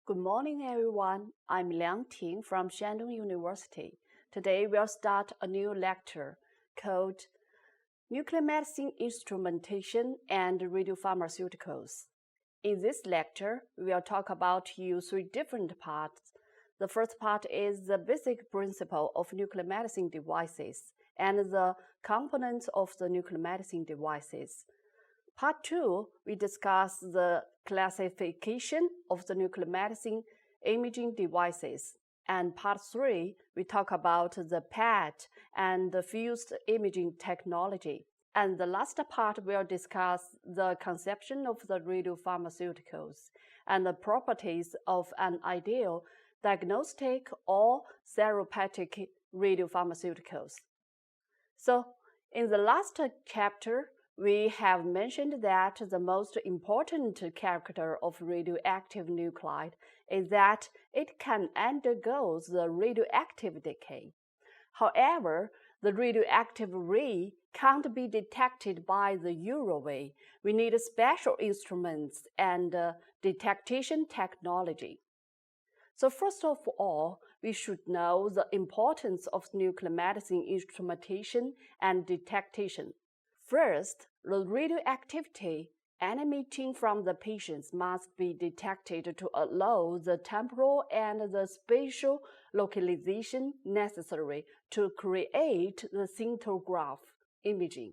Good morning, everyone. I'm Liang Ting from Shandong University. Today, we'll start a new lecture called Nuclear Medicine Instrumentation and Radiopharmaceuticals. In this lecture, we'll talk about three different parts. The first part is the basic principle of nuclear medicine devices and the components of the nuclear medicine devices. Part 2, we discuss the classification of the nuclear medicine imaging devices. And Part 3, we talk about the PET and the fused imaging technology. And the last part will discuss the conception of the radiopharmaceuticals and the properties of an ideal diagnostic or therapeutic radiopharmaceuticals. So, in the last chapter, we have mentioned that the most important character of radioactive nuclide is that it can undergo the radioactive decay. However, the radioactive ray can't be detected by the UV. We need special instruments and detection technology. So first of all, we should know the importance of nuclear medicine instrumentation and detection. First, the radioactivity emitting from the patients must be detected to allow the temporal and the spatial localization necessary to create the scintigraph imaging.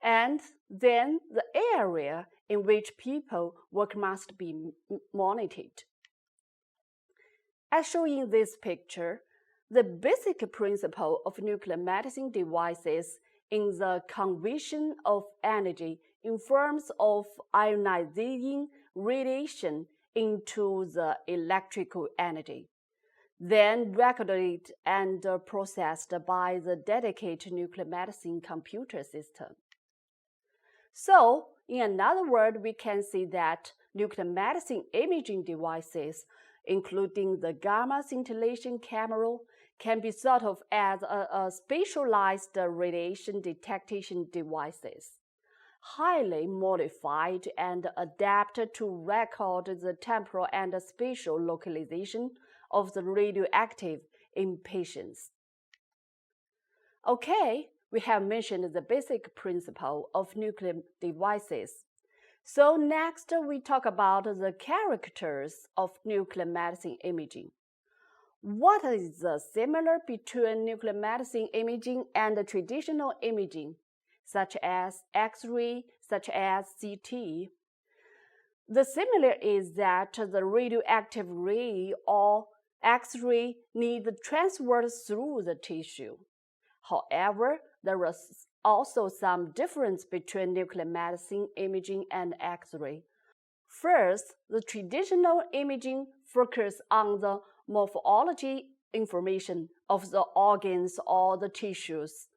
And then the area in which people work must be monitored. As shown in this picture, the basic principle of nuclear medicine devices in the conversion of energy in forms of ionizing radiation into the electrical energy, then recorded and processed by the dedicated nuclear medicine computer system. So, in another word, we can see that nuclear medicine imaging devices, including the gamma scintillation camera, can be thought of as a specialized radiation detection devices, highly modified and adapted to record the temporal and spatial localization of the radioactive in patients. Okay, we have mentioned the basic principle of nuclear devices. So next, we talk about the characters of nuclear medicine imaging. What is the similar between nuclear medicine imaging and traditional imaging, such as X-ray, such as CT? The similar is that the radioactive ray or X-ray need to transfer through the tissue. However, there is also some difference between nuclear medicine imaging and X-ray. First, the traditional imaging focuses on the morphology information of the organs or the tissues,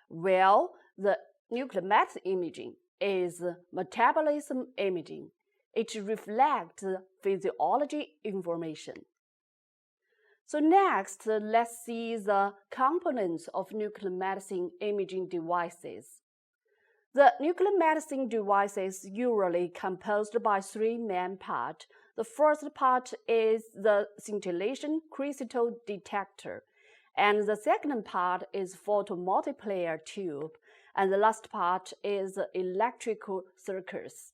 while the nuclear medicine imaging is metabolism imaging. It reflects physiology information. So next, let's see the components of nuclear medicine imaging devices. The nuclear medicine device is usually composed by three main parts. The first part is the scintillation crystal detector, and the second part is photomultiplier tube, and the last part is the electrical circuits.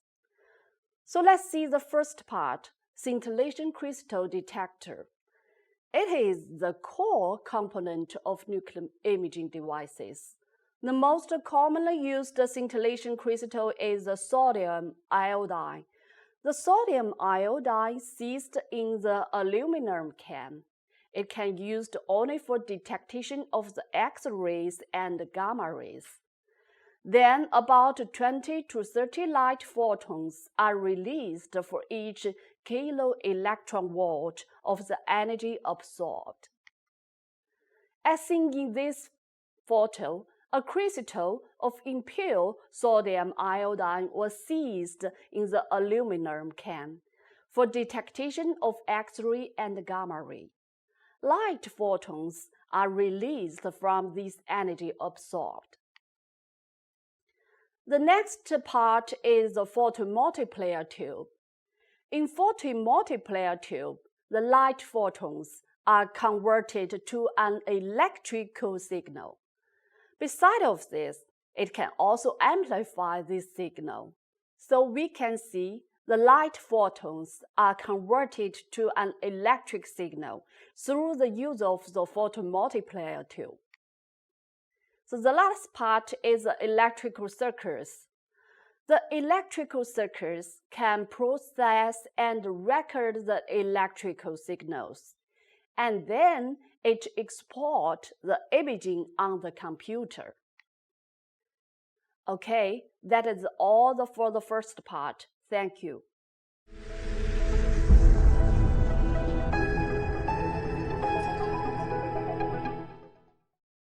So let's see the first part, scintillation crystal detector. It is the core component of nuclear imaging devices. The most commonly used scintillation crystal is the sodium iodide. The sodium iodide sits in the aluminum can. It can be used only for detection of the X-rays and gamma rays. Then about 20 to 30 light photons are released for each kilo-electron-volt of the energy absorbed. As seen in this photo, a crystal of impure sodium iodide was seized in the aluminum can for detection of X-ray and gamma ray. Light photons are released from this energy absorbed. The next part is the photomultiplier tube. In photomultiplier tube, the light photons are converted to an electrical signal. Besides of this, it can also amplify this signal. So we can see the light photons are converted to an electric signal through the use of the photomultiplier tube. So the last part is the electrical circuits. The electrical circuits can process and record the electrical signals, and then it exports the imaging on the computer. Okay, that is all for the first part. Thank you.